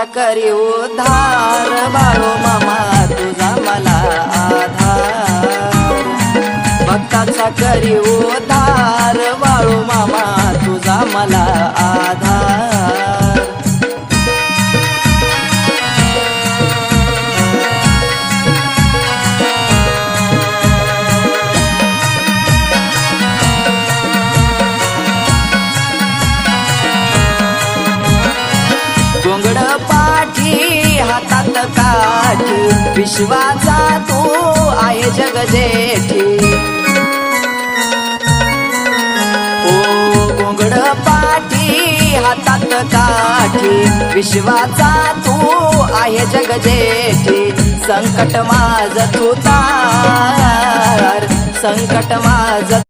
भक्ताचा करी उद्धार बाळू मामा तुझा मला आधार भक्ताचा करी उद्धार बाळू मामा तुझा मला आधार गोंगड पाठी हातात काठी विश्वाचा तू आहे जगजेठी ओ गोंगड पाठी हातात काठी विश्वाचा तू आहे जगजेठी संकट माझ तू तार संकट माझ